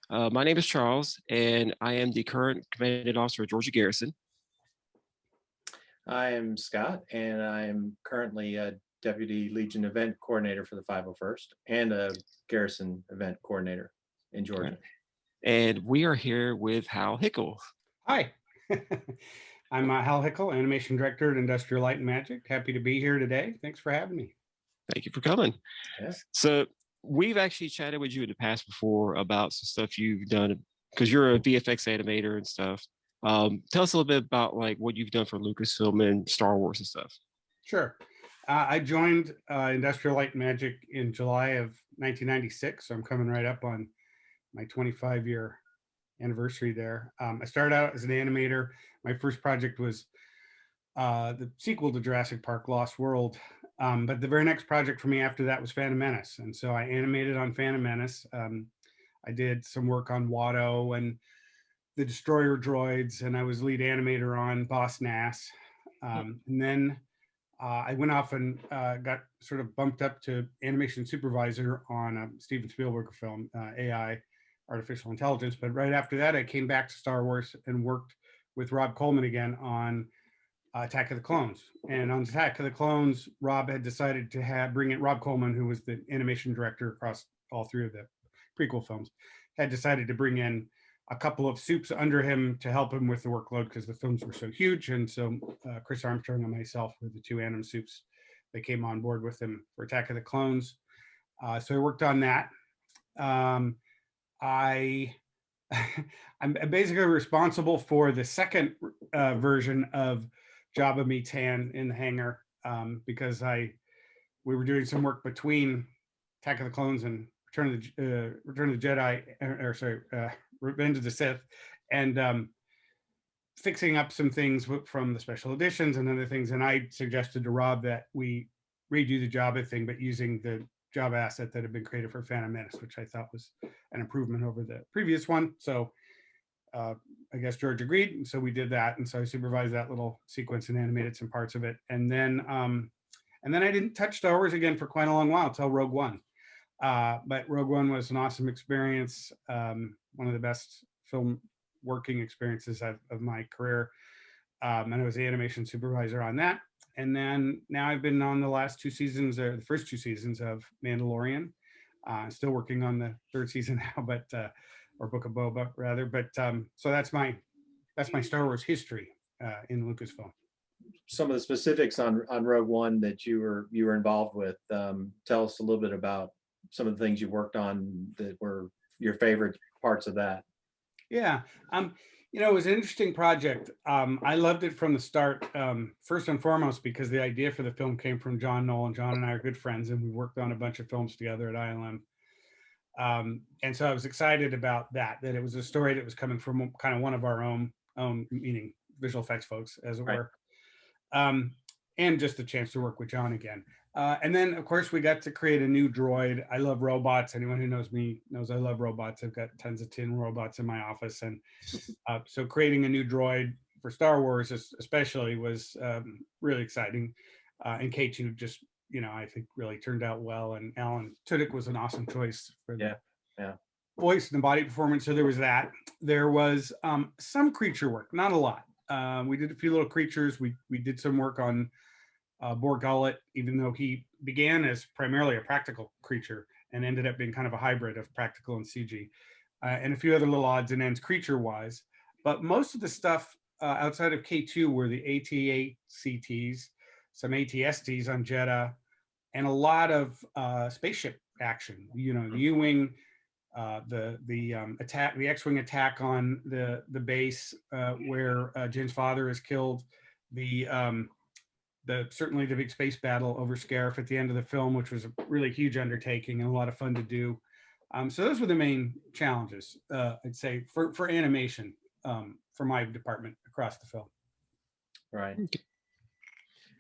My name is Charles, and I am the current commanding officer of Georgia Garrison. I am Scott, and I am currently a Deputy Legion Event Coordinator for the 501st and a Garrison Event Coordinator in Georgia. And we are here with Hal Hickel. Hi, I'm Hal Hickel, Animation Director at Industrial Light and Magic. Happy to be here today. Thanks for having me. Thank you for coming. Yeah. So we've actually chatted with you in the past before about some stuff you've done because you're a VFX animator and stuff. Tell us a little bit about like what you've done for Lucasfilm and Star Wars and stuff. Sure. I joined Industrial Light and Magic in July of 1996, so I'm coming right up on my 25-year anniversary there. I started out as an animator. My first project was the sequel to Jurassic Park: Lost World. But the very next project for me after that was Phantom Menace. And so I animated on Phantom Menace. I did some work on Watto and the Destroyer droids, and I was lead animator on Boss Nass. And then I went off and got sort of bumped up to animation supervisor on a Steven Spielberg film, AI, Artificial Intelligence. But right after that, I came back to Star Wars and worked with Rob Coleman again on Attack of the Clones. And on Attack of the Clones, Rob had decided to bring in Rob Coleman, who was the animation director across all three of the prequel films, had decided to bring in a couple of soups under him to help him with the workload because the films were so huge. And so Chris Armstrong and myself were the two anim soups that came on board with him for Attack of the Clones. So I worked on that. I'm basically responsible for the second version of Jabba Meets Han in the hangar because we were doing some work between Attack of the Clones and Return of the Jedi, Revenge of the Sith, and fixing up some things from the special editions and other things. And I suggested to Rob that we redo the Jabba thing, but using the Jabba asset that had been created for Phantom Menace, which I thought was an improvement over the previous one. So I guess George agreed, and so we did that. And so I supervised that little sequence and animated some parts of it. And then I didn't touch Star Wars again for quite a long while till Rogue One. But Rogue One was an awesome experience, one of the best film working experiences of my career. And I was the animation supervisor on that. And then now I've been on the last two seasons, or the first two seasons of Mandalorian. Still working on the third season now, but or Book of Boba rather. But so that's my Star Wars history in Lucasfilm. Some of the specifics on Rogue One that you were involved with. Tell us a little bit about some of the things you worked on that were your favorite parts of that. Yeah, it was an interesting project. I loved it from the start, first and foremost, because the idea for the film came from John Nolan. John and I are good friends, and we worked on a bunch of films together at ILM. And so I was excited about that it was a story that was coming from kind of one of our own meaning visual effects folks, as it were. And just the chance to work with John again. And then, of course, we got to create a new droid. I love robots. Anyone who knows me knows I love robots. I've got tons of tin robots in my office. And so creating a new droid for Star Wars especially was really exciting. And K2 just, I think really turned out well. And Alan Tudyk was an awesome choice for the voice and the body performance. So there was that. There was some creature work, not a lot. We did a few little creatures. We did some work on Bor Gullet, even though he began as primarily a practical creature and ended up being kind of a hybrid of practical and CG, and a few other little odds and ends creature-wise. But most of the stuff outside of K2 were the AT-ACTs, some ATSTs on Jeddah, and a lot of spaceship action. The U-wing, the attack, the X-wing attack on the base where Jin's father is killed. Certainly the big space battle over Scarif at the end of the film, which was a really huge undertaking and a lot of fun to do. So those were the main challenges, I'd say, for animation for my department across the film. Right.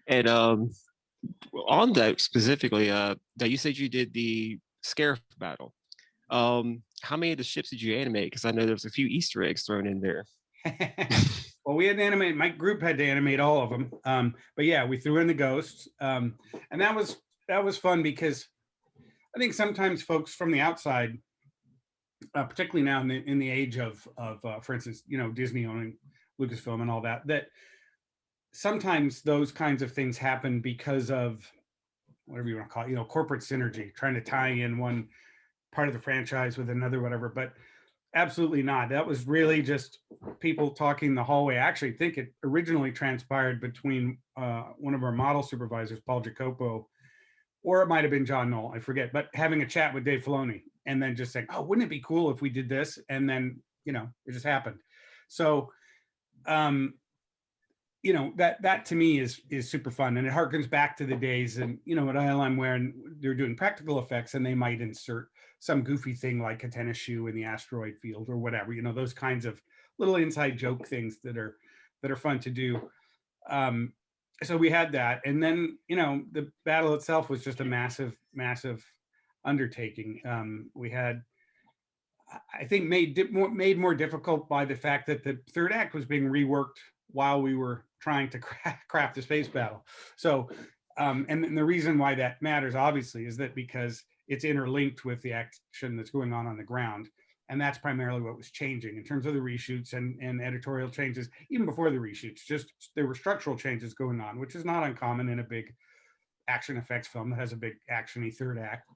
And on that specifically, that you said you did the Scarif battle. How many of the ships did you animate? Because I know there was a few Easter eggs thrown in there. Well, we had to animate. My group had to animate all of them. But yeah, we threw in the ghosts, and that was fun because I think sometimes folks from the outside particularly now in the age of for instance, Disney owning Lucasfilm and all that, that sometimes those kinds of things happen because of whatever you want to call it, corporate synergy, trying to tie in one part of the franchise with another, whatever. But absolutely not. That was really just people talking the hallway. I actually think it originally transpired between one of our model supervisors, Paul Jacopo, or it might have been John Knoll, I forget, but having a chat with Dave Filoni and then just saying, oh, wouldn't it be cool if we did this? And then, it just happened. So, that to me is super fun. And it harkens back to the days and, at ILM when they're doing practical effects and they might insert some goofy thing like a tennis shoe in the asteroid field or whatever, those kinds of little inside joke things that are fun to do. So we had that. And then, the battle itself was just a massive, massive undertaking. We had, I think, made more difficult by the fact that the third act was being reworked while we were trying to craft the space battle. So, and the reason why that matters, obviously, is that because it's interlinked with the action that's going on the ground. And that's primarily what was changing in terms of the reshoots and editorial changes, even before the reshoots. Just there were structural changes going on, which is not uncommon in a big action effects film that has a big actiony third act.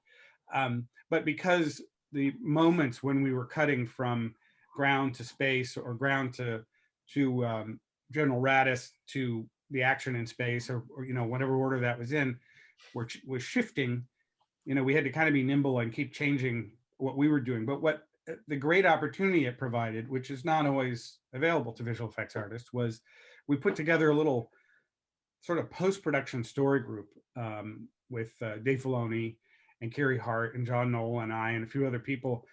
But because the moments when we were cutting from ground to space or ground to General Radis to the action in space or whatever order that was in, was shifting, we had to kind of be nimble and keep changing what we were doing. But what the great opportunity it provided, which is not always available to visual effects artists, was we put together a little sort of post-production story group with Dave Filoni and Carrie Hart and John Knoll and I and a few other people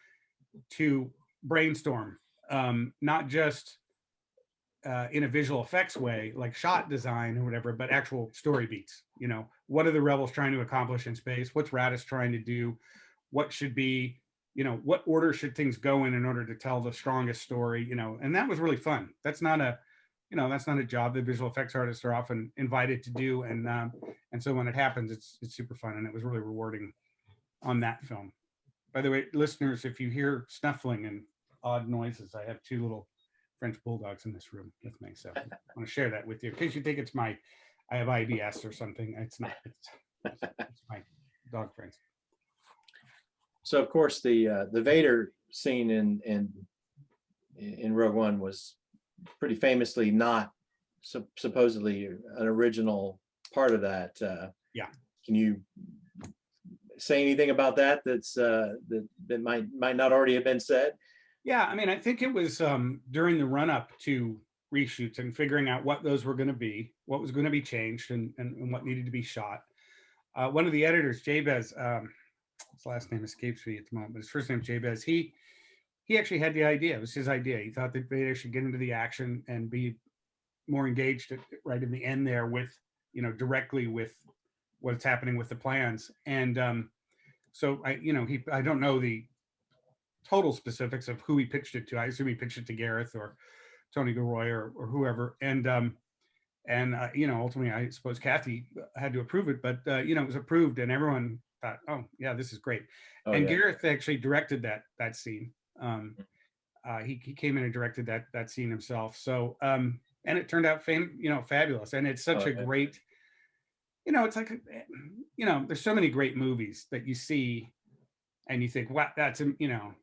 to brainstorm, not just in a visual effects way, like shot design or whatever, but actual story beats. What are the rebels trying to accomplish in space? What's Radis trying to do? What should be, what order should things go in order to tell the strongest story? And that was really fun. That's not a job that visual effects artists are often invited to do. And so when it happens, it's super fun, and it was really rewarding on that film. By the way, listeners, if you hear snuffling and odd noises, I have two little French bulldogs in this room with me, so I want to share that with you in case you think it's I have IBS or something. It's not. It's my dog friends. So of course the Vader scene in Rogue One was pretty famously not supposedly an original part of that. Yeah. Can you say anything about that that might not already have been said? Yeah, I mean, I think it was during the run-up to reshoots and figuring out what those were going to be, what was going to be changed, and what needed to be shot. One of the editors, Jabez, his last name escapes me at the moment, but his first name Jabez. He actually had the idea. It was his idea. He thought that Vader should get into the action and be more engaged right in the end there with, directly with what's happening with the plans. And so I don't know the total specifics of who he pitched it to. I assume he pitched it to Gareth or Tony Gilroy or whoever. And ultimately, I suppose Kathy had to approve it, but it was approved, and everyone thought, oh yeah, this is great. Oh, and yeah. Gareth actually directed that scene. He came in and directed that scene himself. So and it turned out fabulous. And it's such a great, it's like, there's so many great movies that you see and you think, wow, that's amazing.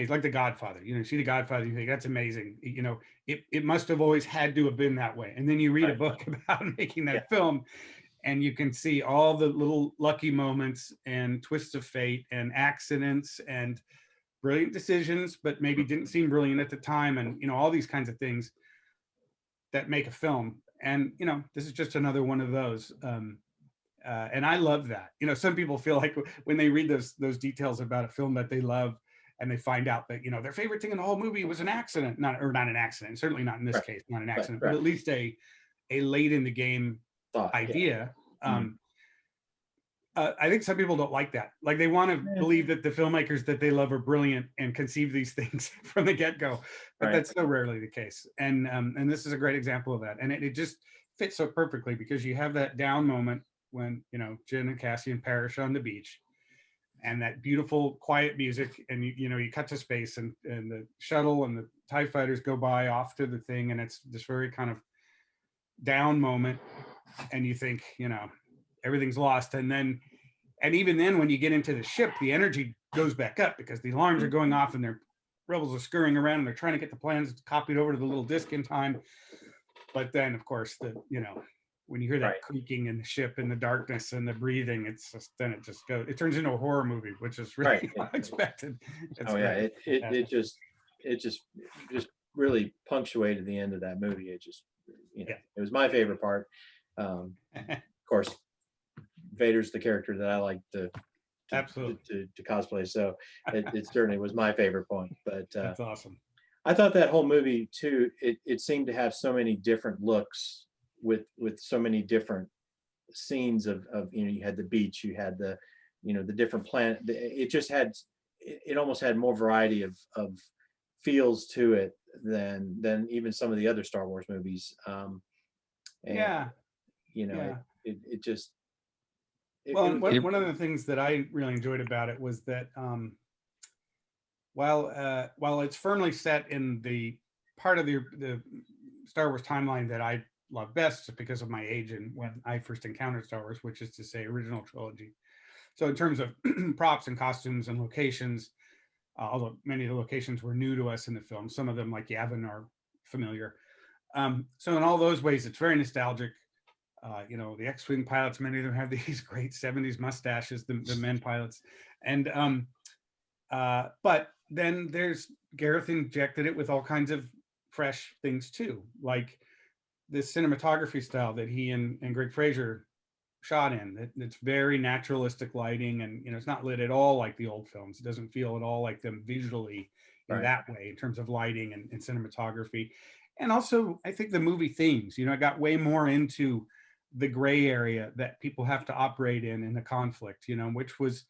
Like The Godfather, you see The Godfather, you think that's amazing. It must have always had to have been that way. And then you read a book about making that film, and you can see all the little lucky moments and twists of fate and accidents and brilliant decisions, but maybe didn't seem brilliant at the time. And, all these kinds of things that make a film. And, this is just another one of those. And I love that. Some people feel like when they read those details about a film that they love, and they find out that, their favorite thing in the whole movie was an accident, not an accident, certainly not in this case, not an accident, but at least a late in the game idea. Yeah. I think some people don't like that. Like they want to believe that the filmmakers that they love are brilliant and conceive these things from the get-go, but that's so rarely the case. And this is a great example of that. And it just fits so perfectly because you have that down moment when, Jyn and Cassian perish on the beach. and that beautiful quiet music, and you cut to space, and the shuttle and the TIE fighters go by off to the thing, and it's this very kind of down moment, and you think, everything's lost. And even then, when you get into the ship, the energy goes back up because the alarms are going off and their rebels are scurrying around and they're trying to get the plans copied over to the little disk in time. But then, of course, when you hear that creaking in the ship in the darkness and the breathing, it turns into a horror movie, which is really unexpected. It just really punctuated the end of that movie. It just, it was my favorite part. Of course, Vader's the character that I like to cosplay, so it certainly was my favorite point. But that's awesome. I thought that whole movie too, it seemed to have so many different looks with so many different scenes of you had the beach, you had the the different planet. It almost had more variety of feels to it than even some of the other Star Wars movies. One of the things that I really enjoyed about it was that while it's firmly set in the part of the Star Wars timeline that I love best, just because of my age and when I first encountered Star Wars, which is to say original trilogy. So in terms of props and costumes and locations, although many of the locations were new to us in the film, some of them like Yavin are familiar. So in all those ways, it's very nostalgic. The X-Wing pilots, many of them have these great 70s mustaches, the men pilots. And but then Gareth injected it with all kinds of fresh things too, like this cinematography style that he and Greg Fraser shot in. It's very naturalistic lighting, and it's not lit at all like the old films. It doesn't feel at all like them visually in that way in terms of lighting and cinematography. And also, I think the movie themes, it got way more into the gray area that people have to operate in the conflict, which was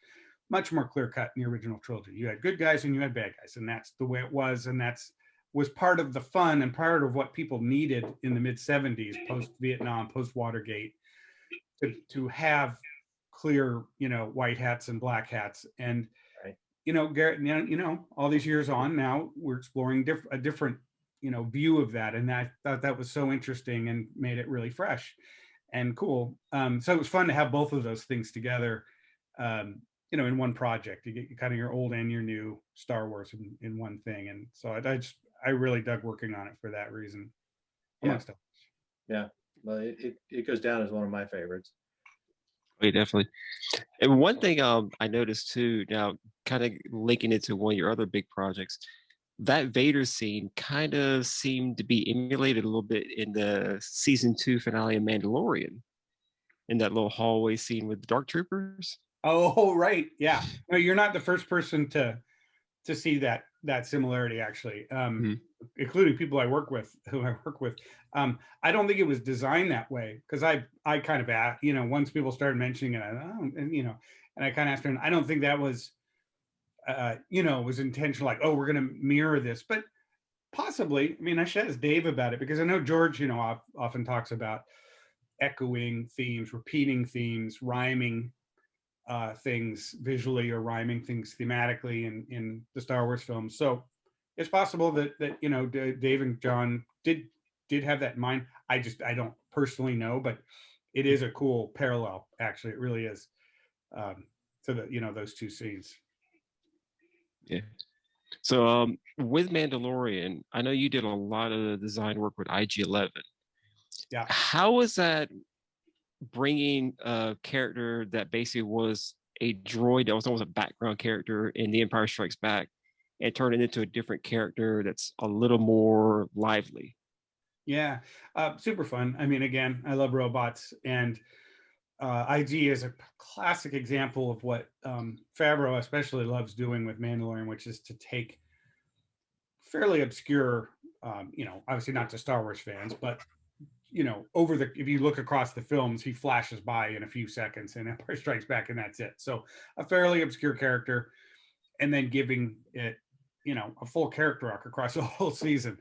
much more clear cut in the original trilogy. You had good guys and you had bad guys, and that's the way it was. And was part of the fun and part of what people needed in the mid 70s, post Vietnam, post Watergate, to have clear, white hats and black hats. And, Garrett, all these years on now, we're exploring a different, view of that. And I thought that was so interesting and made it really fresh and cool. So it was fun to have both of those things together, in one project. You get kind of your old and your new Star Wars in one thing. And so I really dug working on it for that reason. Yeah. Well, it goes down as one of my favorites. Oh, yeah, definitely. And one thing I noticed too, now kind of linking it to one of your other big projects, that Vader scene kind of seemed to be emulated a little bit in the season 2 finale of Mandalorian, in that little hallway scene with the Dark Troopers. Oh, right. Yeah. No, you're not the first person to see that similarity, actually, including people who I work with. I don't think it was designed that way, because I kind of asked, once people started mentioning it, and I kind of asked her, I don't think that was, was intentional, like, oh, we're going to mirror this, but possibly. I mean, I should ask Dave about it, because I know George, often talks about echoing themes, repeating themes, rhyming things visually or rhyming things thematically in the Star Wars films. So it's possible that Dave and John did have that in mind. I don't personally know, but it is a cool parallel. Actually, it really is, to those two scenes. Yeah. So with Mandalorian, I know you did a lot of the design work with IG-11. Yeah. How was that bringing a character that basically was a droid that was almost a background character in The Empire Strikes Back and turn it into a different character that's a little more lively? Yeah, super fun. I mean, again, I love robots, and IG is a classic example of what Favreau especially loves doing with Mandalorian, which is to take fairly obscure, obviously not to Star Wars fans, but if you look across the films, he flashes by in a few seconds and Empire Strikes Back, and that's it. So a fairly obscure character, and then giving it, a full character arc across the whole season.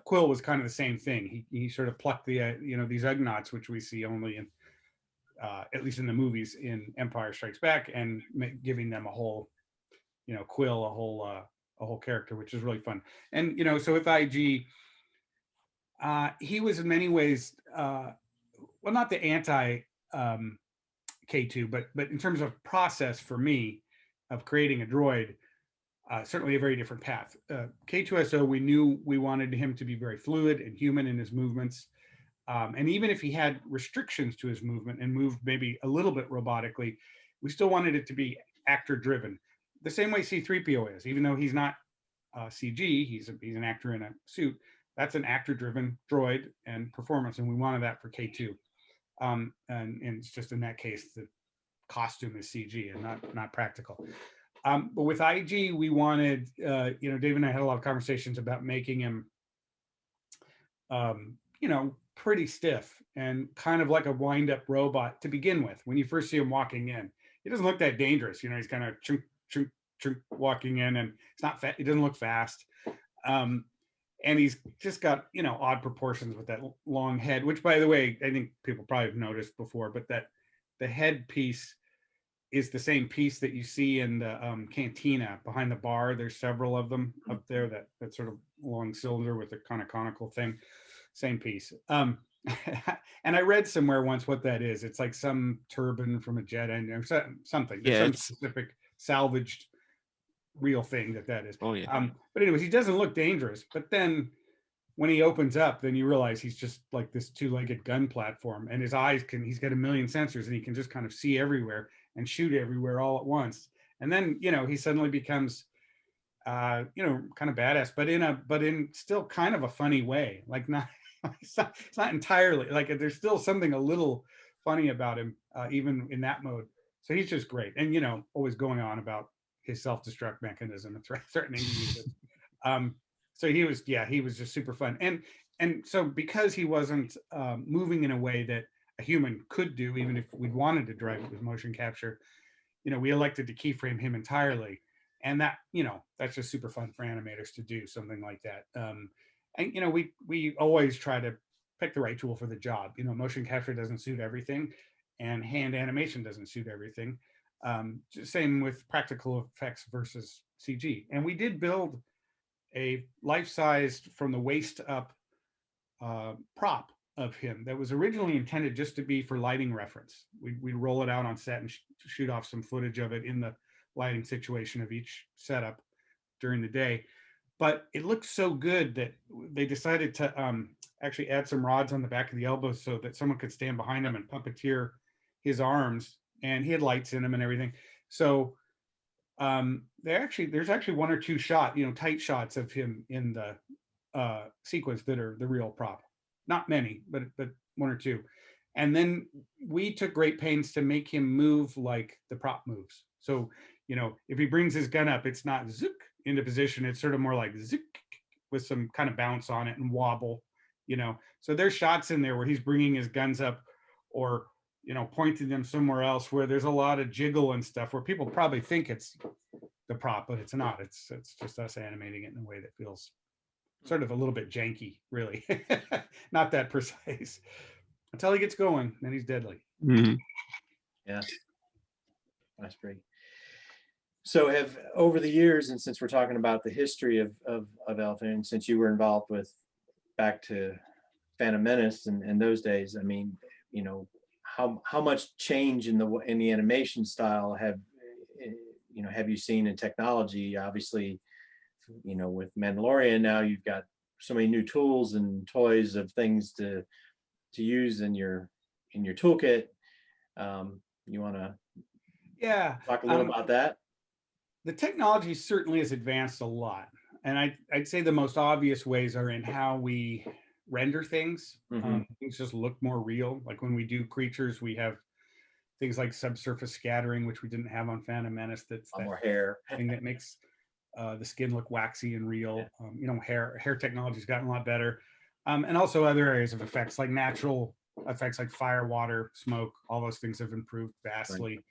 Quill was kind of the same thing. He sort of plucked the, these Ugnaughts, which we see only in at least in the movies in Empire Strikes Back, and giving them a whole, Quill a whole character, which is really fun. And so with IG, he was in many ways, well, not the anti K2, but in terms of process for me of creating a droid, certainly a very different path. K2SO, we knew we wanted him to be very fluid and human in his movements. And even if he had restrictions to his movement and moved maybe a little bit robotically, we still wanted it to be actor driven. The same way C-3PO is, even though he's not CG, he's an actor in a suit. That's an actor driven droid and performance. And we wanted that for K2. And it's just in that case, the costume is CG and not practical. But with IG, we wanted, Dave and I had a lot of conversations about making him, pretty stiff and kind of like a wind-up robot to begin with. When you first see him walking in, he doesn't look that dangerous. He's kind of chunk, chunk, chunk walking in, and it's not he doesn't look fast. And he's just got, odd proportions with that long head, which, by the way, I think people probably have noticed before, but that the head piece is the same piece that you see in the cantina behind the bar. There's several of them up there, that sort of long cylinder with the kind of conical thing, same piece. And I read somewhere once what that is. It's like some turban from a jet engine or something. There's some specific salvaged real thing that is. Oh yeah. But anyways, he doesn't look dangerous. But then when he opens up, then you realize he's just like this two-legged gun platform, and his eyes he's got a million sensors, and he can just kind of see everywhere and shoot everywhere all at once. And then, he suddenly becomes, kind of badass, but in still kind of a funny way. Like it's not entirely like, there's still something a little funny about him, even in that mode. So he's just great. And, always going on about his self-destruct mechanism and threatening to use it. So he was just super fun. And so because he wasn't moving in a way that a human could do, even if we wanted to drive it with motion capture, we elected to keyframe him entirely. And that, that's just super fun for animators to do something like that. And, we always try to pick the right tool for the job. Motion capture doesn't suit everything, and hand animation doesn't suit everything. Same with practical effects versus CG. And we did build a life-sized, from the waist up, prop of him that was originally intended just to be for lighting reference. We'd roll it out on set and shoot off some footage of it in the lighting situation of each setup during the day. But it looked so good that they decided to actually add some rods on the back of the elbows so that someone could stand behind him and puppeteer his arms, and he had lights in him and everything. So there's actually one or two tight shots of him in the sequence that are the real prop. Not many, but one or two. And then we took great pains to make him move like the prop moves. So, if he brings his gun up, it's not zook into position. It's sort of more like zook with some kind of bounce on it and wobble, So there's shots in there where he's bringing his guns up or, pointing them somewhere else where there's a lot of jiggle and stuff where people probably think it's the prop, but it's not. It's just us animating it in a way that feels sort of a little bit janky, really. Not that precise. Until he gets going, then he's deadly. Mm-hmm. Yeah, that's great. So over the years, and since we're talking about the history of Elephant, and since you were involved with back to Phantom Menace and those days, I mean, how much change in the animation style have you seen in technology? Obviously, with Mandalorian now, you've got so many new tools and toys of things to use in your toolkit. You want to talk a little about that? The technology certainly has advanced a lot, and I'd say the most obvious ways are in how we render things. Mm-hmm. Things just look more real. Like when we do creatures, we have things like subsurface scattering, which we didn't have on Phantom Menace. That's more hair thing that makes the skin look waxy and real. Hair technology's gotten a lot better, and also other areas of effects like natural effects like fire, water, smoke. All those things have improved vastly. Right.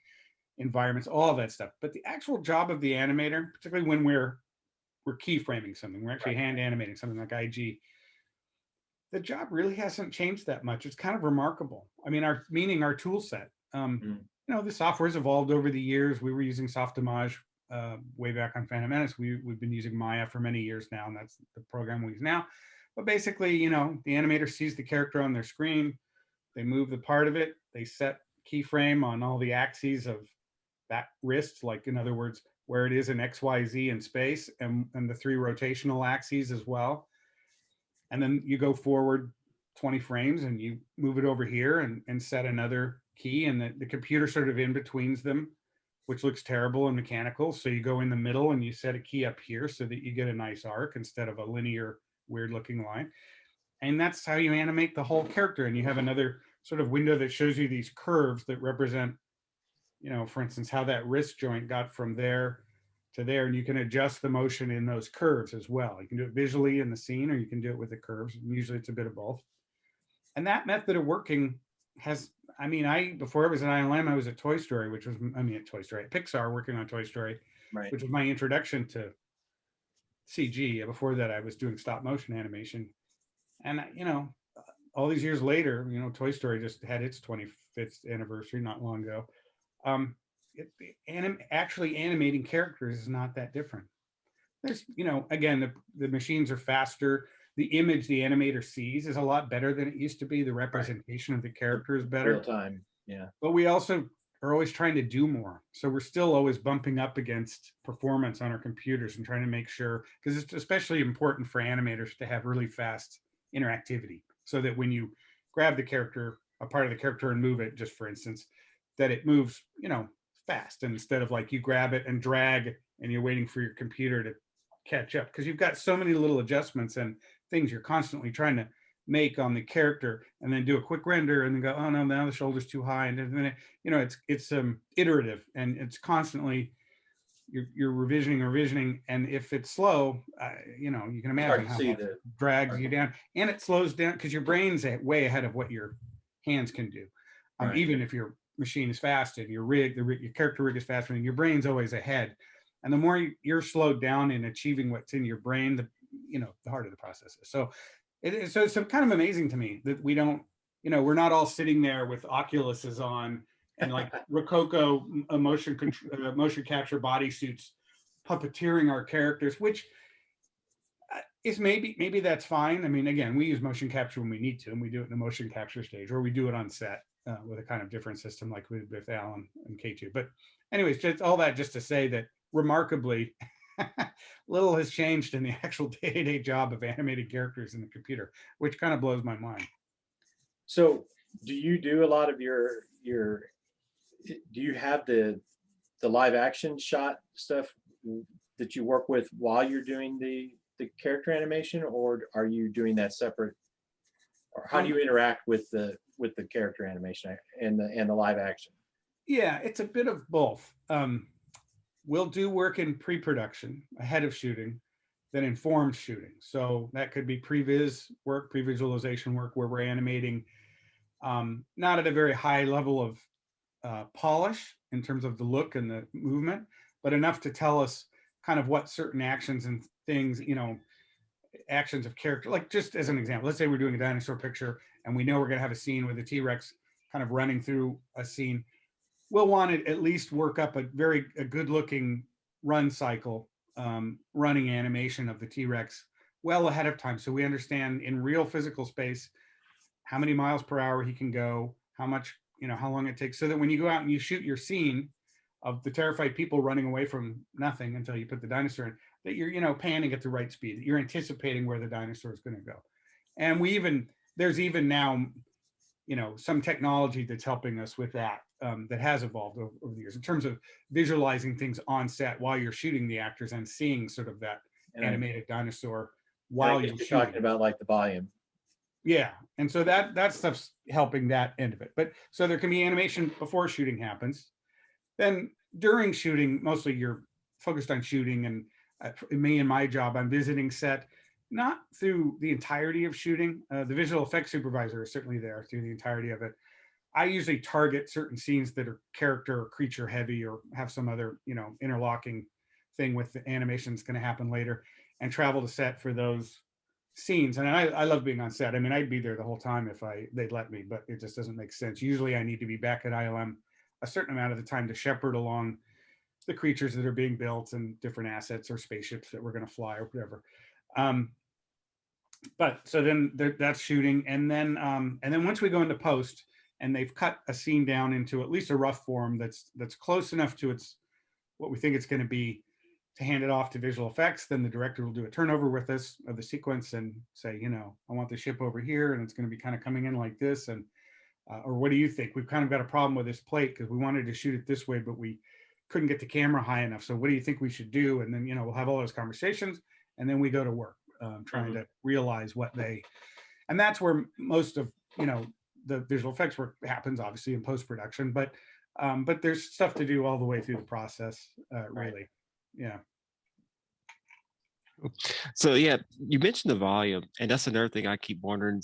Environments, all of that stuff. But the actual job of the animator, particularly when we're keyframing something, we're actually hand animating something like IG. The job really hasn't changed that much. It's kind of remarkable. I mean, our tool set The software's evolved over the years. We were using Softimage way back on Phantom Menace. We've been using Maya for many years now, and that's the program we use now. But basically, the animator sees the character on their screen, they move the part of it, they set keyframe on all the axes of that wrist, like in other words, where it is in X, Y, Z in space, and the 3 rotational axes as well. And then you go forward 20 frames and you move it over here and set another key, and the computer sort of in betweens them, which looks terrible and mechanical. So you go in the middle and you set a key up here so that you get a nice arc instead of a linear, weird looking line. And that's how you animate the whole character. And you have another sort of window that shows you these curves that represent, for instance, how that wrist joint got from there to there. And you can adjust the motion in those curves as well. You can do it visually in the scene, or you can do it with the curves. And usually it's a bit of both. And that method of working has, before I was at ILM, I was at Toy Story, at Pixar, working on Toy Story, Right. which was my introduction to CG. Before that, I was doing stop motion animation. And, all these years later, Toy Story just had its 25th anniversary not long ago. Actually animating characters is not that different. There's, again, the machines are faster. The image the animator sees is a lot better than it used to be. The representation of the character is better. Real time, yeah. But we also are always trying to do more. So we're still always bumping up against performance on our computers and trying to make sure, because it's especially important for animators to have really fast interactivity, so that when you grab the character, a part of the character, and move it, just for instance, that it moves, fast, and instead of like you grab it and drag and you're waiting for your computer to catch up, because you've got so many little adjustments and things you're constantly trying to make on the character, and then do a quick render and then go, oh no, now the shoulder's too high, and then it's iterative, and it's constantly you're revisioning, and if it's slow, you can imagine how much it drags you down, and it slows down because your brain's way ahead of what your hands can do. Right. Even if your machine is fast and your character rig is faster, and your brain's always ahead, and the more you're slowed down in achieving what's in your brain, the harder the process is. So it's kind of amazing to me that we don't, we're not all sitting there with Oculuses on and like Rococo motion capture bodysuits puppeteering our characters, which is maybe that's fine. Again, we use motion capture when we need to, and we do it in a motion capture stage, or we do it on set with a kind of different system like we did with Alan and K2. But anyways, just all that just to say that remarkably, little has changed in the actual day-to-day job of animating characters in the computer, which kind of blows my mind. So do you do a lot of do you have the live action shot stuff that you work with while you're doing the character animation, or are you doing that separate? Or how do you interact with the character animation and the live action? Yeah, it's a bit of both. We'll do work in pre-production ahead of shooting that informs shooting. So that could be pre-vis work, pre-visualization work, where we're animating not at a very high level of polish in terms of the look and the movement, but enough to tell us kind of what certain actions and things, actions of character, like just as an example, let's say we're doing a dinosaur picture and we know we're going to have a scene with a T-Rex kind of running through a scene. We'll want to at least work up a good looking run cycle, running animation of the T-Rex well ahead of time. So we understand in real physical space, how many miles per hour he can go, how much, how long it takes, so that when you go out and you shoot your scene of the terrified people running away from nothing until you put the dinosaur in, that you're, panning at the right speed, that you're anticipating where the dinosaur is going to go. And there's even now, some technology that's helping us with that, that has evolved over the years in terms of visualizing things on set while you're shooting the actors and seeing sort of that animated dinosaur while you're shooting. Talking about like the volume. Yeah, and so that stuff's helping that end of it. But so there can be animation before shooting happens. Then during shooting, mostly you're focused on shooting, and me and my job, I'm visiting set, not through the entirety of shooting. The visual effects supervisor is certainly there through the entirety of it. I usually target certain scenes that are character or creature heavy, or have some other, interlocking thing with the animation that's going to happen later, and travel to set for those scenes, and I love being on set. I mean, I'd be there the whole time if they'd let me, but it just doesn't make sense. Usually I need to be back at ILM a certain amount of the time to shepherd along the creatures that are being built and different assets or spaceships that we're going to fly or whatever. But so then that's shooting, and then once we go into post and they've cut a scene down into at least a rough form that's close enough to its what we think it's going to be to hand it off to visual effects, then the director will do a turnover with us of the sequence and say, you know, I want the ship over here and it's going to be kind of coming in like this, and or what do you think? We've kind of got a problem with this plate because we wanted to shoot it this way, but we couldn't get the camera high enough. So what do you think we should do? And then, you know, we'll have all those conversations and then we go to work trying to realize what they, and that's where most of, you know, the visual effects work happens, obviously in post-production, but there's stuff to do all the way through the process, really. Right. Yeah. So yeah, you mentioned the volume, and that's another thing I keep wondering.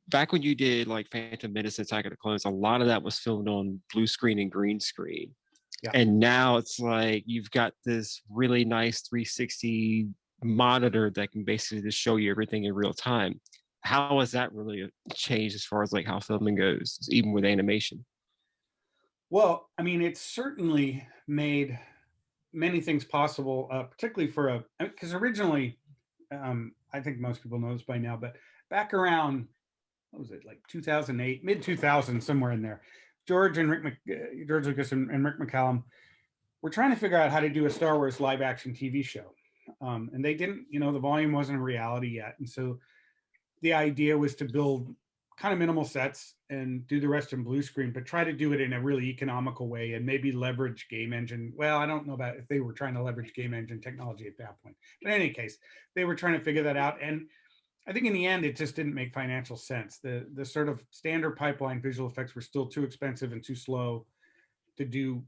Back when you did like Phantom Menace and Attack of the Clones, a lot of that was filmed on blue screen and green screen. Yeah. And now it's like you've got this really nice 360 monitor that can basically just show you everything in real time. How has that really changed as far as like how filming goes, even with animation? Well, I mean, it's certainly made many things possible, particularly for because originally, I think most people know this by now, but back around, what was it, like 2008, mid 2000s, somewhere in there, George Lucas and Rick McCallum were trying to figure out how to do a Star Wars live action TV show. And they didn't, you know, the volume wasn't a reality yet. And so the idea was to build kind of minimal sets and do the rest in blue screen, but try to do it in a really economical way and maybe leverage game engine. Well, I don't know about if they were trying to leverage game engine technology at that point, but in any case, they were trying to figure that out. And I think in the end, it just didn't make financial sense. The sort of standard pipeline visual effects were still too expensive and too slow to do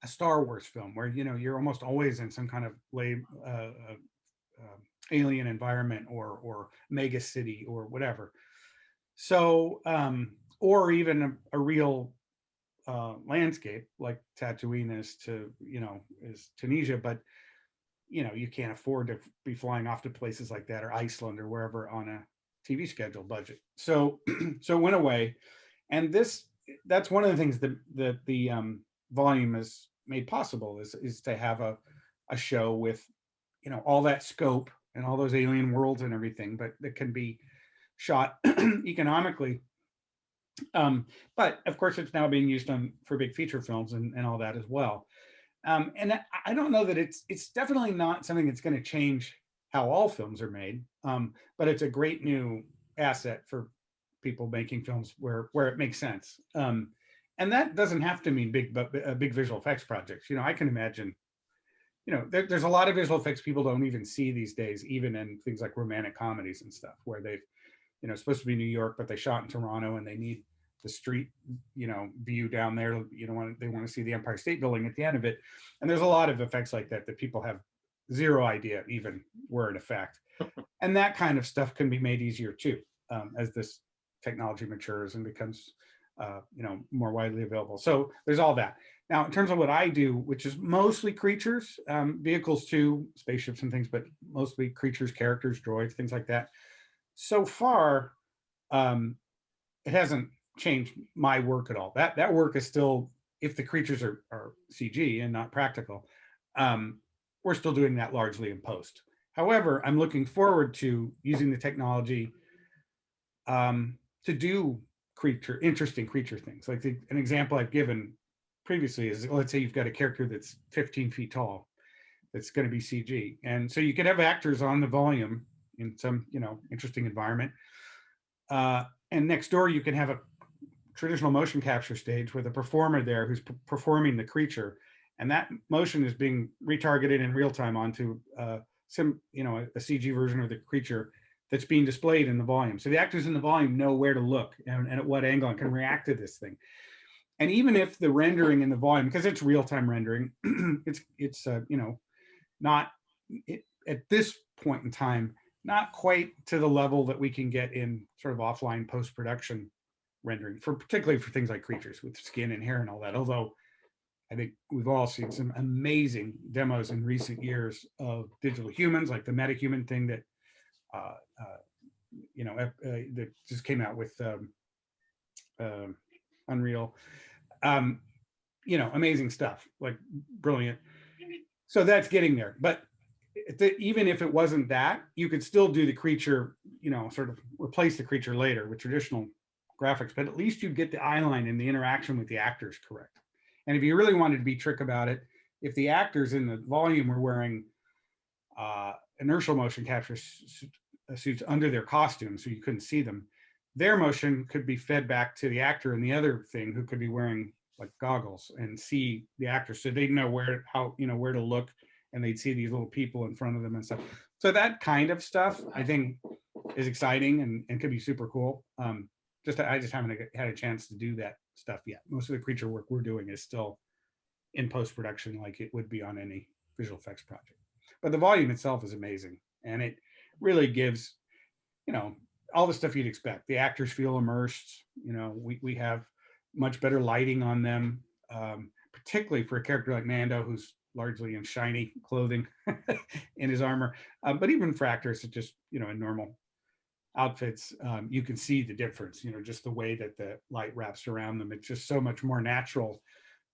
a Star Wars film where, you know, you're almost always in some kind of alien environment or mega city or whatever. So, or even a real landscape like Tatooine is Tunisia, but you know, you can't afford to be flying off to places like that or Iceland or wherever on a TV schedule budget. So, so it went away, and that's one of the things that the volume has made possible is to have a show with, you know, all that scope and all those alien worlds and everything, but that can be shot economically. But of course, it's now being used for big feature films and all that as well. And I don't know that it's definitely not something that's going to change how all films are made, but it's a great new asset for people making films where it makes sense. And that doesn't have to mean big visual effects projects. You know, I can imagine, you know, there's a lot of visual effects people don't even see these days, even in things like romantic comedies and stuff, where they've, you know, it's supposed to be New York, but they shot in Toronto and they need the street, you know, view down there. You know, they want to see the Empire State Building at the end of it. And there's a lot of effects like that people have zero idea even were in effect. And that kind of stuff can be made easier too, as this technology matures and becomes, you know, more widely available. So there's all that. Now, in terms of what I do, which is mostly creatures, vehicles too, spaceships and things, but mostly creatures, characters, droids, things like that. So far, it hasn't changed my work at all. That work is still, if the creatures are CG and not practical, we're still doing that largely in post. However, I'm looking forward to using the technology to do interesting creature things. Like an example I've given previously is, let's say you've got a character that's 15 feet tall, that's going to be CG. And so you could have actors on the volume in some, you know, interesting environment. And next door, you can have a traditional motion capture stage with a performer there who's performing the creature. And that motion is being retargeted in real time onto a CG version of the creature that's being displayed in the volume. So the actors in the volume know where to look and at what angle and can react to this thing. And even if the rendering in the volume, because it's real-time rendering, it's you know, not at this point in time, not quite to the level that we can get in sort of offline post-production rendering, particularly for things like creatures with skin and hair and all that. Although I think we've all seen some amazing demos in recent years of digital humans, like the metahuman thing that, that just came out with Unreal. Amazing stuff, like brilliant. So that's getting there. But even if it wasn't that, you could still do the creature, sort of replace the creature later with traditional graphics, but at least you'd get the eye line and the interaction with the actors correct. And if you really wanted to be trick about it, if the actors in the volume were wearing inertial motion capture suits under their costumes so you couldn't see them, their motion could be fed back to the actor in the other thing, who could be wearing like goggles and see the actor, so they'd know where to look, and they'd see these little people in front of them and stuff. So that kind of stuff I think is exciting and could be super cool. I just haven't had a chance to do that stuff yet. Most of the creature work we're doing is still in post-production, like it would be on any visual effects project. But the volume itself is amazing, and it really gives, all the stuff you'd expect. The actors feel immersed. We have much better lighting on them, particularly for a character like Mando, who's largely in shiny clothing in his armor. But even for actors that just, in normal outfits, you can see the difference, just the way that the light wraps around them. It's just so much more natural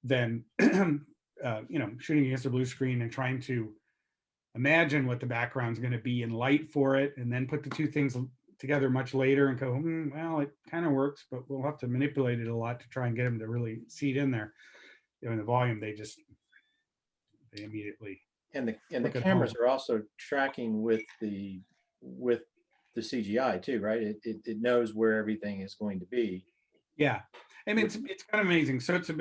than, shooting against a blue screen and trying to imagine what the background's going to be in light for it, and then put the two things together much later and go, well, it kind of works, but we'll have to manipulate it a lot to try and get them to really seat in there. In the volume, they immediately. And the cameras are also tracking with the CGI too, right? It knows where everything is going to be. Yeah, I mean, it's kind of amazing. So it's if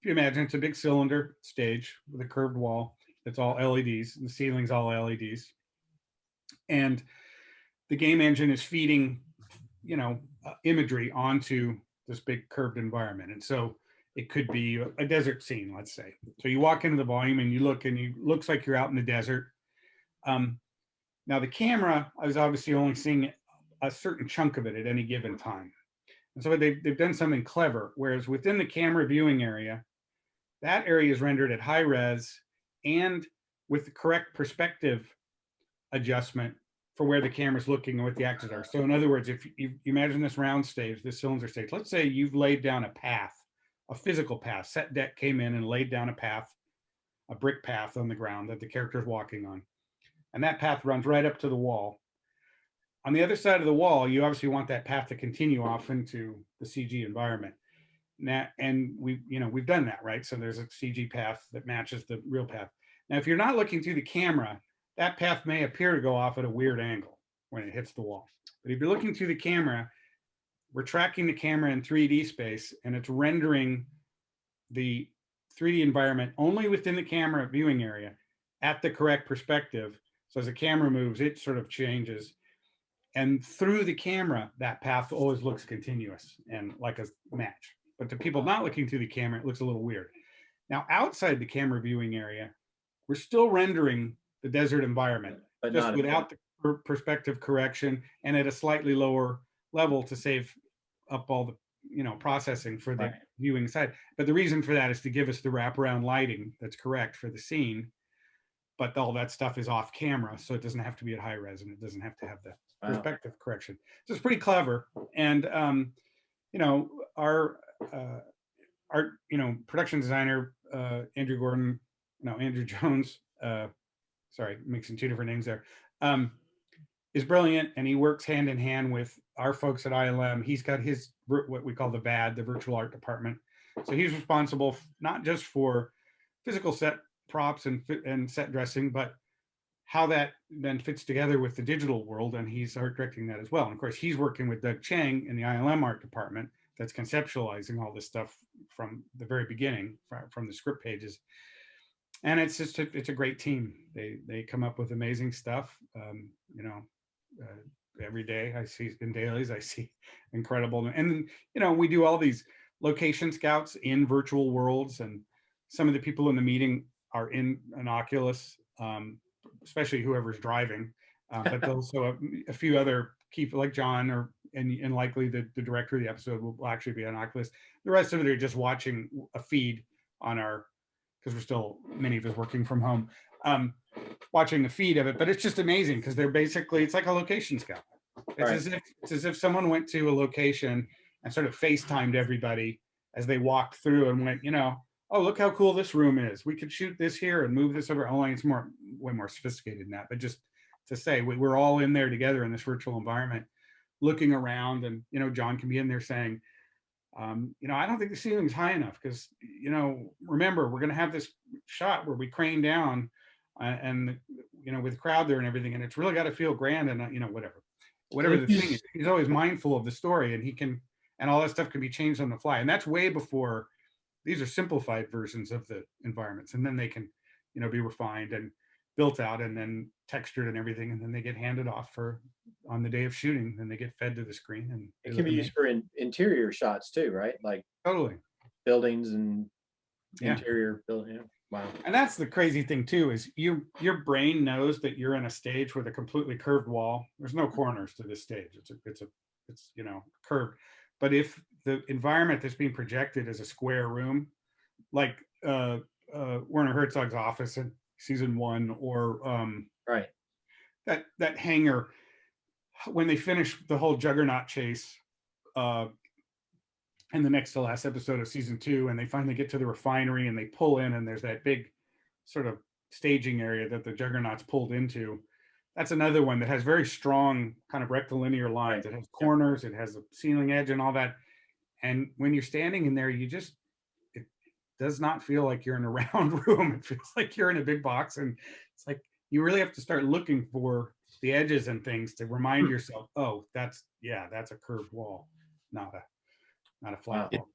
you imagine, it's a big cylinder stage with a curved wall. It's all LEDs, and the ceiling's all LEDs, and the game engine is feeding, imagery onto this big curved environment. And so it could be a desert scene, let's say. So you walk into the volume and you look, and it looks like you're out in the desert. Now the camera, I was obviously only seeing a certain chunk of it at any given time. And so they've done something clever, whereas within the camera viewing area, that area is rendered at high res and with the correct perspective adjustment for where the camera's looking and what the actors are. So in other words, if you imagine this round stage, this cylinder stage, let's say you've laid down a path, a physical path. Set deck came in and laid down a path, a brick path on the ground that the character's walking on. And that path runs right up to the wall. On the other side of the wall, you obviously want that path to continue off into the CG environment. Now, and we've done that, right? So there's a CG path that matches the real path. Now, if you're not looking through the camera, that path may appear to go off at a weird angle when it hits the wall. But if you're looking through the camera, we're tracking the camera in 3D space, and it's rendering the 3D environment only within the camera viewing area at the correct perspective. So as the camera moves, it sort of changes. And through the camera, that path always looks continuous and like a match. But to people not looking through the camera, it looks a little weird. Now, outside the camera viewing area, we're still rendering the desert environment, but just without the perspective correction and at a slightly lower level to save up all the processing for the viewing side. But the reason for that is to give us the wraparound lighting that's correct for the scene. But all that stuff is off camera, so it doesn't have to be at high res, and it doesn't have to have the perspective correction. So it's pretty clever. And our production designer Andrew Jones, sorry, mixing two different names there, is brilliant, and he works hand in hand with our folks at ILM. He's got his what we call the VAD, the virtual art department. So he's responsible not just for physical set props and set dressing, but how that then fits together with the digital world, and he's art directing that as well. And of course, he's working with Doug Chang in the ILM art department that's conceptualizing all this stuff from the very beginning, from the script pages. And it's just it's a great team. They come up with amazing stuff. Every day I see in dailies, I see incredible. And we do all these location scouts in virtual worlds, and some of the people in the meeting are in an Oculus, especially whoever's driving, but also a few other key, like John, and likely the director of the episode will actually be on Oculus. The rest of it are just watching a feed on our because we're still, many of us working from home, watching the feed of it. But it's just amazing because they're basically, it's like a location scout. It's as if someone went to a location and sort of FaceTimed everybody as they walked through and went, oh, look how cool this room is. We could shoot this here and move this over. Only it's way more sophisticated than that. But just to say, we're all in there together in this virtual environment, looking around, and John can be in there saying, I don't think the ceiling's high enough because, remember, we're going to have this shot where we crane down and, with the crowd there and everything, and it's really got to feel grand and, whatever the thing is. He's always mindful of the story, and all that stuff can be changed on the fly. And that's way before, these are simplified versions of the environments, and then they can, be refined and built out and then textured and everything, and then they get handed off on the day of shooting, and they get fed to the screen. And it can be used for interior shots too, right? Like totally buildings and interior building. Wow. And that's the crazy thing too, is your brain knows that you're in a stage with a completely curved wall. There's no corners to this stage. It's curved. But if the environment that's being projected is a square room, like Werner Herzog's office in season 1, or right, that hangar when they finish the whole Juggernaut chase in the next to last episode of season 2, and they finally get to the refinery and they pull in, and there's that big sort of staging area that the Juggernaut's pulled into. That's another one that has very strong kind of rectilinear lines. It has corners, it has a ceiling edge and all that. And when you're standing in there, it does not feel like you're in a round room. It feels like you're in a big box. And it's like, you really have to start looking for the edges and things to remind yourself, oh, that's a curved wall, not a flat wall.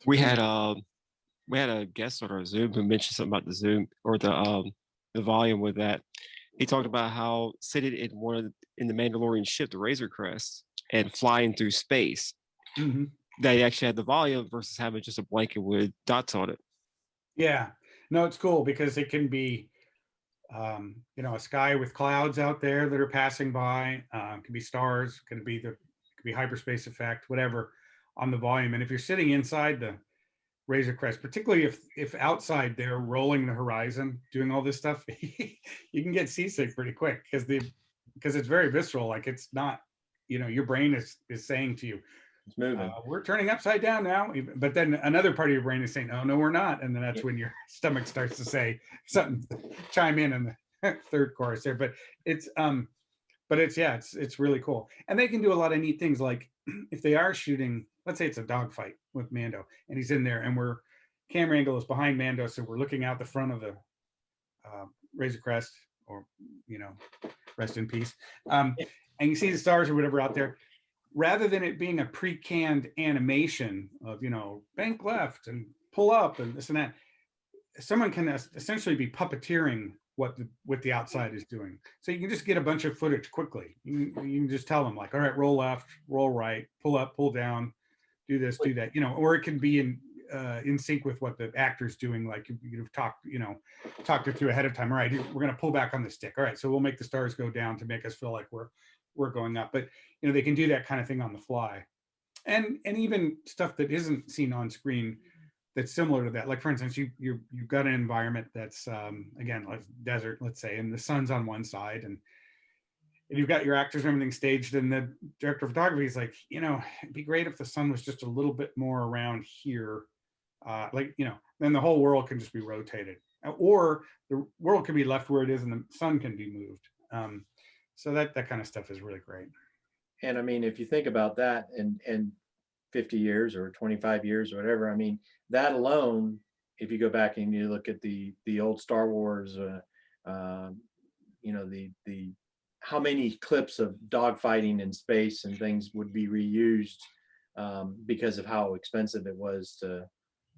We had a guest on our Zoom who mentioned something about the Zoom or the volume with that. He talked about how sitting in the Mandalorian ship, the Razor Crest, and flying through space, they actually had the volume versus having just a blanket with dots on it. Yeah, no, it's cool because it can be, a sky with clouds out there that are passing by. It can be stars. It could be hyperspace effect, whatever, on the volume. And if you're sitting inside the Razor Crest, particularly if outside they're rolling the horizon, doing all this stuff, you can get seasick pretty quick because it's very visceral. Like, it's not, your brain is saying to you, it's moving. We're turning upside down now. But then another part of your brain is saying, oh, no, we're not. And then that's when your stomach starts to say something, chime in the third chorus there. But it's really cool. And they can do a lot of neat things. Like if they are shooting, let's say it's a dogfight with Mando and he's in there and camera angle is behind Mando. So we're looking out the front of the Razor Crest, or, rest in peace. And you see the stars or whatever out there. Rather than it being a pre-canned animation of, bank left and pull up and this and that, someone can essentially be puppeteering what the outside is doing. So you can just get a bunch of footage quickly. You can just tell them, like, all right, roll left, roll right, pull up, pull down, do this, do that, or it can be in sync with what the actor's doing. Like you've talked it through ahead of time. All right, we're going to pull back on the stick. All right, so we'll make the stars go down to make us feel like we're going up. But they can do that kind of thing on the fly, and even stuff that isn't seen on screen that's similar to that. Like, for instance, you've got an environment that's again, like desert, let's say, and the sun's on one side, and you've got your actors and everything staged, and the director of photography is like, it'd be great if the sun was just a little bit more around here, then the whole world can just be rotated, or the world can be left where it is and the sun can be moved. So that kind of stuff is really great. And I mean, if you think about that, and 50 years or 25 years or whatever, I mean, that alone, if you go back and you look at the old Star Wars, the how many clips of dogfighting in space and things would be reused because of how expensive it was to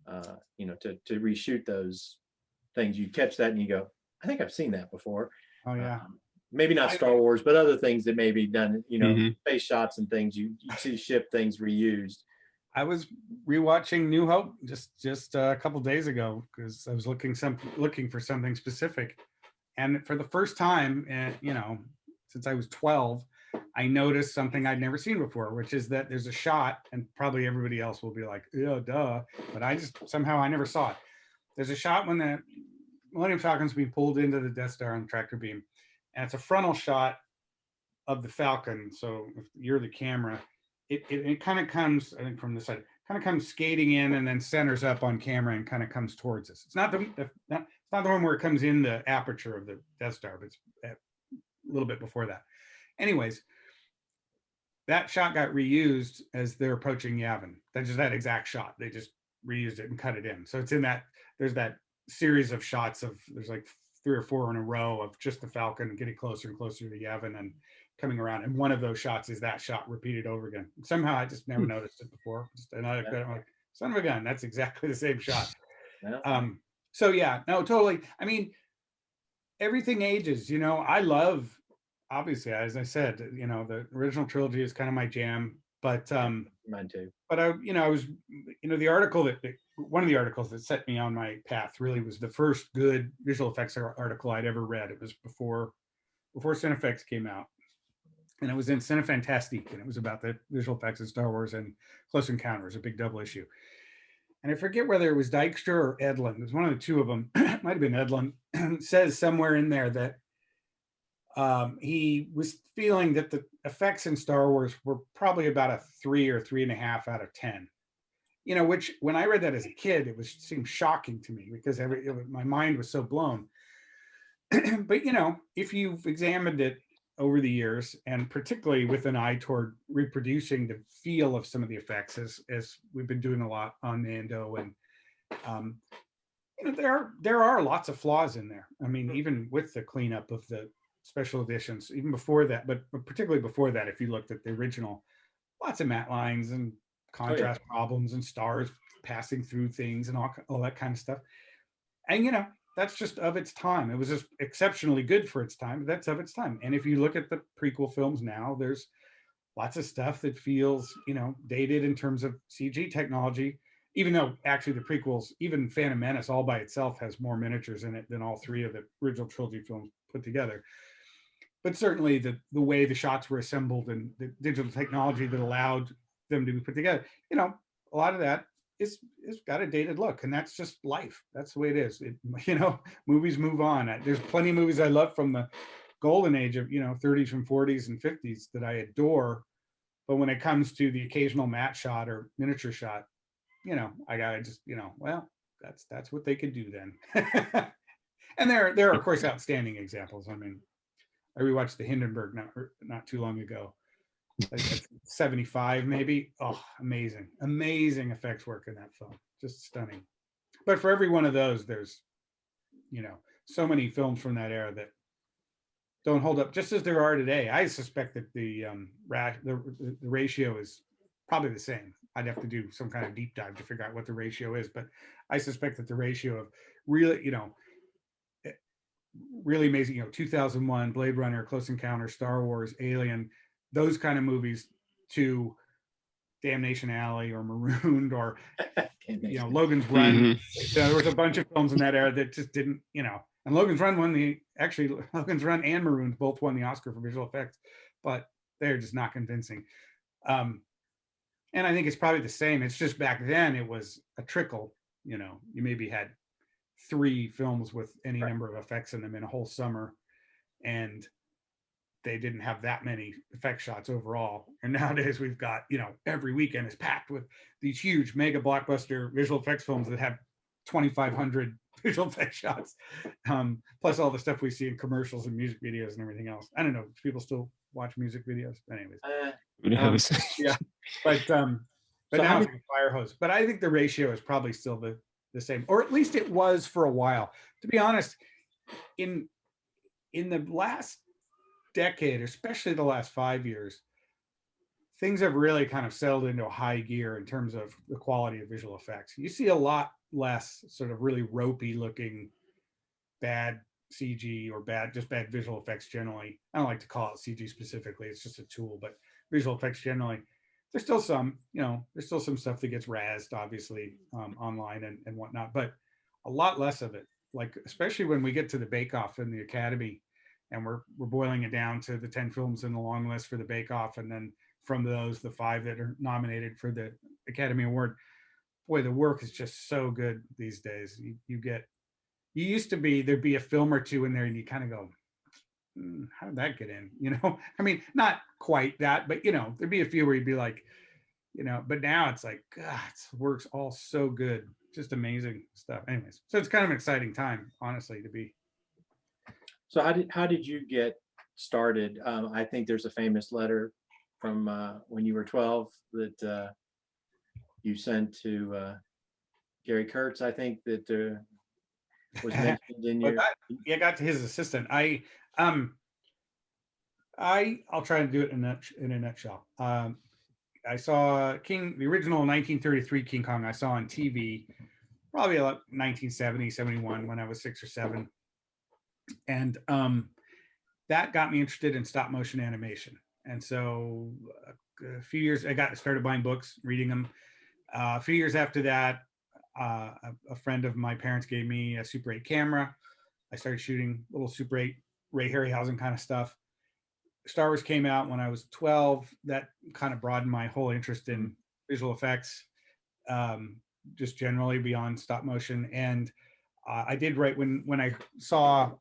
reshoot those things. You catch that and you go, I think I've seen that before. Oh yeah. Maybe not Star Wars, but other things that may be done, space shots and things, you see ship things reused. I was rewatching New Hope just a couple days ago because I was looking for something specific. And for the first time, since I was 12, I noticed something I'd never seen before, which is that there's a shot, and probably everybody else will be like, yeah, duh, but I never saw it. there's a shot when the Millennium Falcon's being pulled into the Death Star on the tractor beam, and it's a frontal shot of the Falcon. So if you're the camera, it kind of comes, I think, from the side, kind of comes skating in and then centers up on camera and kind of comes towards us. It's not it's not the one where it comes in the aperture of the Death Star, but it's a little bit before that. Anyways, that shot got reused as they're approaching Yavin. That's just that exact shot. They just reused it and cut it in. So it's in that, there's that series of shots of, there's like 3 or 4 in a row of just the Falcon getting closer and closer to Yavin and coming around. And one of those shots is that shot repeated over again. Somehow I just never noticed it before. Just another, I'm like, son of a gun, that's exactly the same shot. Yeah. So yeah, no, totally. I mean, everything ages, you know. I love, obviously, as I said, you know, the original trilogy is kind of my jam, but mine too. But I was, you know, the article one of the articles that set me on my path really was the first good visual effects article I'd ever read. It was before Cinefex came out, and it was in Cinefantastique, and it was about the visual effects of Star Wars and Close Encounters, a big double issue. And I forget whether it was Dykstra or Edlund. It was one of the two of them. It might have been Edlund. Says somewhere in there that he was feeling that the effects in Star Wars were probably about a 3 or 3.5 out of 10. You know, which when I read that as a kid, it seemed shocking to me because my mind was so blown. But you know, if you've examined it over the years, and particularly with an eye toward reproducing the feel of some of the effects, as we've been doing a lot on Mando, and you know, there are lots of flaws in there. I mean, even with the cleanup of the special editions, even before that, but particularly before that, if you looked at the original, lots of matte lines and contrast problems and stars passing through things and all that kind of stuff. And you know, that's just of its time. It was just exceptionally good for its time. But that's of its time. And if you look at the prequel films now, there's lots of stuff that feels, you know, dated in terms of CG technology, even though actually the prequels, even Phantom Menace all by itself has more miniatures in it than all 3 of the original trilogy films put together. But certainly the way the shots were assembled and the digital technology that allowed them to be put together, you know, a lot of that is got a dated look, and that's just life. That's the way it is. You know, movies move on. There's plenty of movies I love from the golden age of, you know, 30s and 40s and 50s that I adore. But when it comes to the occasional matte shot or miniature shot, you know, I gotta just, you know, well, that's what they could do then. And there are of course outstanding examples. I mean, I rewatched the Hindenburg not too long ago, like 75 maybe. Oh, amazing effects work in that film, just stunning. But for every one of those, there's, you know, so many films from that era that don't hold up, just as there are today. I suspect that the ratio is probably the same. I'd have to do some kind of deep dive to figure out what the ratio is, but I suspect that the ratio of really, you know, really amazing, you know, 2001, Blade Runner, Close Encounter, Star Wars, Alien, those kind of movies, to Damnation Alley or Marooned or, you know, Logan's Run. Mhm. You know, there was a bunch of films in that era that just didn't, you know, and Logan's Run Logan's Run and Marooned both won the Oscar for visual effects, but they're just not convincing. And I think it's probably the same. It's just back then it was a trickle, you know, you maybe had 3 films with any number of effects in them in a whole summer, and they didn't have that many effect shots overall. And nowadays we've got, you know, every weekend is packed with these huge mega blockbuster visual effects films that have 2,500 visual effects shots, plus all the stuff we see in commercials and music videos and everything else. I don't know, do people still watch music videos? Anyways, Who knows? yeah, but So now it's like a fire hose. But I think the ratio is probably still the same, or at least it was for a while. To be honest, in the last decade, especially the last 5 years, things have really kind of settled into a high gear in terms of the quality of visual effects. You see a lot less sort of really ropey looking bad CG or bad visual effects generally. I don't like to call it CG specifically, it's just a tool, but visual effects generally. There's still some, you know, there's still some stuff that gets razzed, obviously, online and whatnot, but a lot less of it. Like, especially when we get to the Bake Off in the Academy, and we're boiling it down to the 10 films in the long list for the Bake Off, and then from those, the 5 that are nominated for the Academy Award. boy, the work is just so good these days. You used to be, there'd be a film or two in there and you kind of go, how did that get in? I mean, not quite that, but there'd be a few where you'd be like, but now it's like, God, it works all so good. Just amazing stuff. Anyways, so it's kind of an exciting time, honestly, to be. So how did you get started? I think there's a famous letter from when you were 12 that you sent to Gary Kurtz. I think that was mentioned in But your. I got to his assistant. I'll try and do it in a nutshell. I saw the original 1933 King Kong I saw on TV, probably like 1970, 71 when I was 6 or 7. And that got me interested in stop motion animation. And so a few years, I started buying books, reading them. A few years after that, a friend of my parents gave me a Super 8 camera. I started shooting little Super 8 Ray Harryhausen kind of stuff. Star Wars came out when I was 12. That kind of broadened my whole interest in visual effects, just generally beyond stop motion. And I did right when I saw,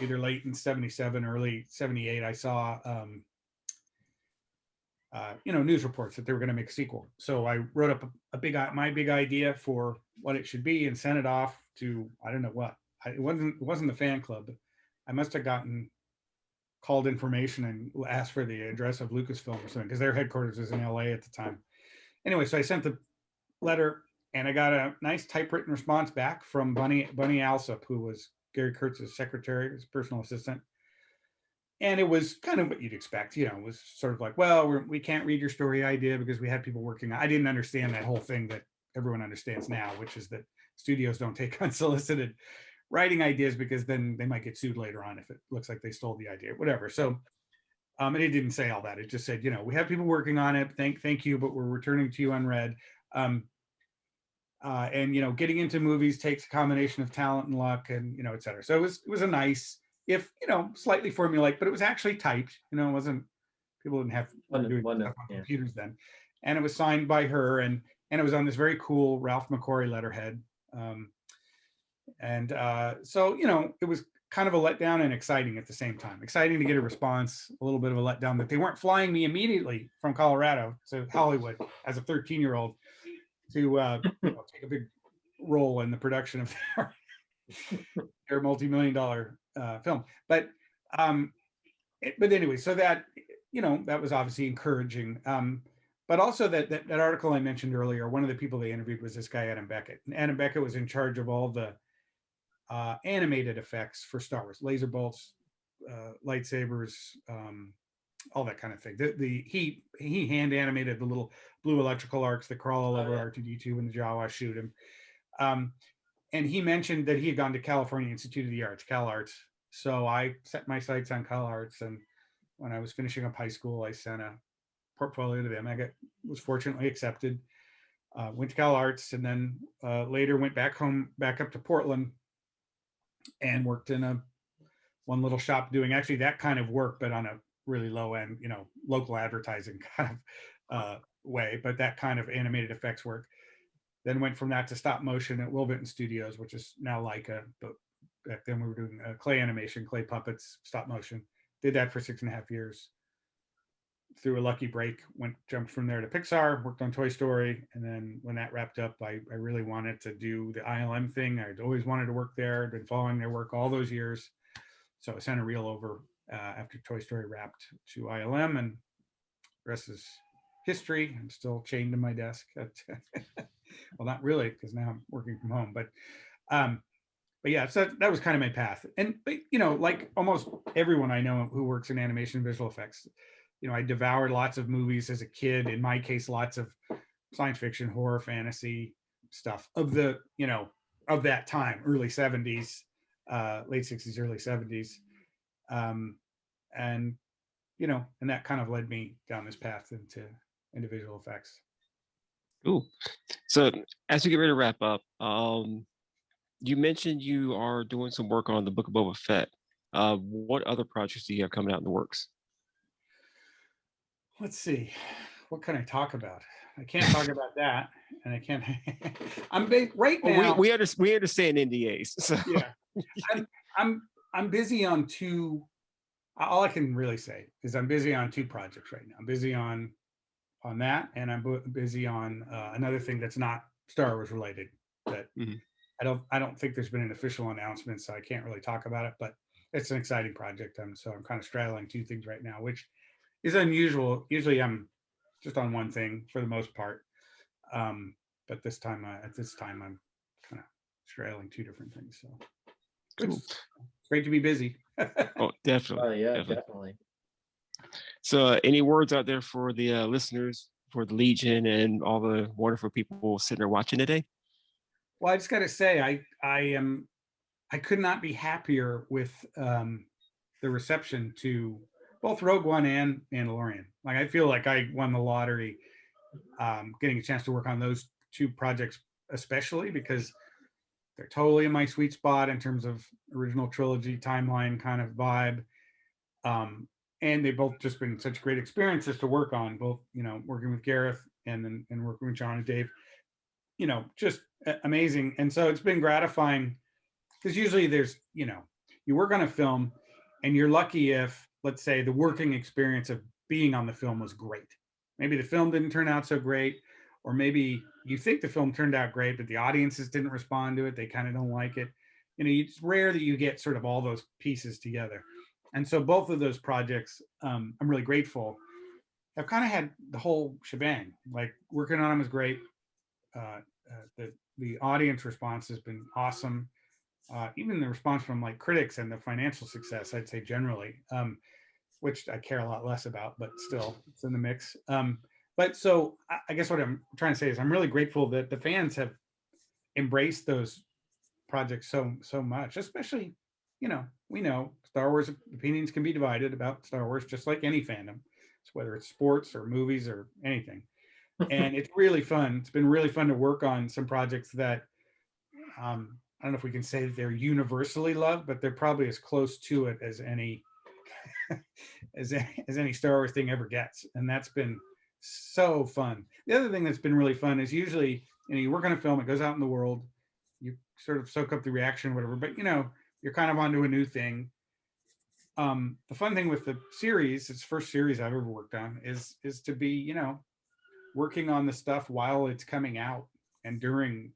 either late in 77, early 78, I saw, news reports that they were going to make a sequel. So I wrote up my big idea for what it should be and sent it off to, I don't know what. It wasn't the fan club. I must have gotten called information and asked for the address of Lucasfilm or something, because their headquarters was in LA at the time. Anyway, so I sent the letter and I got a nice typewritten response back from Bunny Alsop, who was Gary Kurtz's secretary, his personal assistant. And it was kind of what you'd expect, it was sort of like, well, we can't read your story idea because we had people working. I didn't understand that whole thing that everyone understands now, which is that studios don't take unsolicited writing ideas, because then they might get sued later on if it looks like they stole the idea, whatever. So, and it didn't say all that. It just said, we have people working on it. Thank you, but we're returning to you unread. And getting into movies takes a combination of talent and luck, and et cetera. So it was a nice, if slightly formulaic, but it was actually typed. It wasn't, people didn't have doing stuff on computers then, and it was signed by her, and it was on this very cool Ralph McQuarrie letterhead. So it was kind of a letdown and exciting at the same time. Exciting to get a response, a little bit of a letdown that they weren't flying me immediately from Colorado to Hollywood as a 13-year-old to take a big role in the production of their multi-million-dollar film. But anyway, so that that was obviously encouraging. But also that article I mentioned earlier, one of the people they interviewed was this guy Adam Beckett. And Adam Beckett was in charge of all the animated effects for Star Wars, laser bolts, lightsabers, all that kind of thing. He hand animated the little blue electrical arcs that crawl all over R2D2 when the Jawas shoot him. And he mentioned that he had gone to California Institute of the Arts, Cal Arts. So I set my sights on Cal Arts, and when I was finishing up high school, I sent a portfolio to them. Was fortunately accepted. Went to Cal Arts, and then later went back up to Portland, and worked in one little shop doing actually that kind of work, but on a really low end, local advertising kind of way, but that kind of animated effects work. Then went from that to stop motion at Will Vinton Studios, which is now Leica, but back then we were doing clay animation, clay puppets, stop motion. Did that for 6.5 years. Through a lucky break, jumped from there to Pixar, worked on Toy Story, and then when that wrapped up, I really wanted to do the ILM thing. I'd always wanted to work there. I'd been following their work all those years. So I sent a reel over after Toy Story wrapped to ILM, and the rest is history. I'm still chained to my desk. Well, not really, because now I'm working from home. But yeah, so that was kind of my path. And like almost everyone I know who works in animation and visual effects, I devoured lots of movies as a kid. In my case, lots of science fiction, horror, fantasy stuff of of that time, early 70s, late 60s, early 70s. And that kind of led me down this path into visual effects. Ooh. So as we get ready to wrap up, you mentioned you are doing some work on the Book of Boba Fett. What other projects do you have coming out in the works? Let's see. what can I talk about? I can't talk about that, and I can't. Right Well, now. we understand NDAs. So. Yeah, I'm busy on two. All I can really say is I'm busy on two projects right now. I'm busy on that, and I'm busy on another thing that's not Star Wars related. That Mhm. I don't think there's been an official announcement, so I can't really talk about it. But it's an exciting project. So I'm kind of straddling two things right now, which is unusual. Usually I'm just on one thing for the most part. But this time, I'm kind of straddling two different things. So Cool. it's great to be busy. Oh, definitely. Oh yeah, Definitely. definitely. So, any words out there for the listeners, for the Legion, and all the wonderful people sitting there watching today? Well, I just got to say, I could not be happier with the reception to both Rogue One and Mandalorian. Like, I feel like I won the lottery, getting a chance to work on those two projects, especially because they're totally in my sweet spot in terms of original trilogy timeline kind of vibe. And they've both just been such great experiences to work on, both, working with Gareth and working with John and Dave, just amazing. And so it's been gratifying because usually there's, you work on a film and you're lucky if, let's say, the working experience of being on the film was great. Maybe the film didn't turn out so great, or maybe you think the film turned out great, but the audiences didn't respond to it. They kind of don't like it. It's rare that you get sort of all those pieces together. And so both of those projects, I'm really grateful. I've kind of had the whole shebang. Like, working on them is great. The audience response has been awesome. Even the response from like critics and the financial success, I'd say generally, which I care a lot less about, but still it's in the mix. But so I guess what I'm trying to say is I'm really grateful that the fans have embraced those projects so much, especially, we know Star Wars opinions can be divided about Star Wars, just like any fandom, so whether it's sports or movies or anything. And it's really fun. It's been really fun to work on some projects that, I don't know if we can say that they're universally loved, but they're probably as close to it as any as any Star Wars thing ever gets. And that's been so fun. The other thing that's been really fun is usually, you work on a film, it goes out in the world, you sort of soak up the reaction, whatever, but you're kind of onto a new thing. The fun thing with the series, it's the first series I've ever worked on, is to be, working on the stuff while it's coming out and during,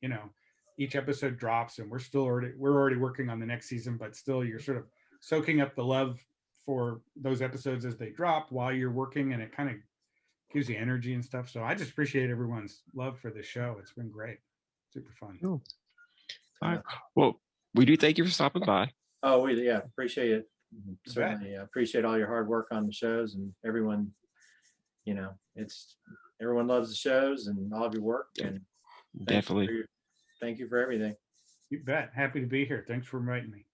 each episode drops, and we're already working on the next season, but still you're sort of soaking up the love for those episodes as they drop while you're working, and it kind of gives you energy and stuff. So I just appreciate everyone's love for the show. It's been great. Super fun. Cool. All right. Well, we do thank you for stopping by. Oh, appreciate it. Certainly appreciate all your hard work on the shows, and everyone, everyone loves the shows and all of your work, and Definitely. thank you for everything. You bet. Happy to be here. Thanks for inviting me.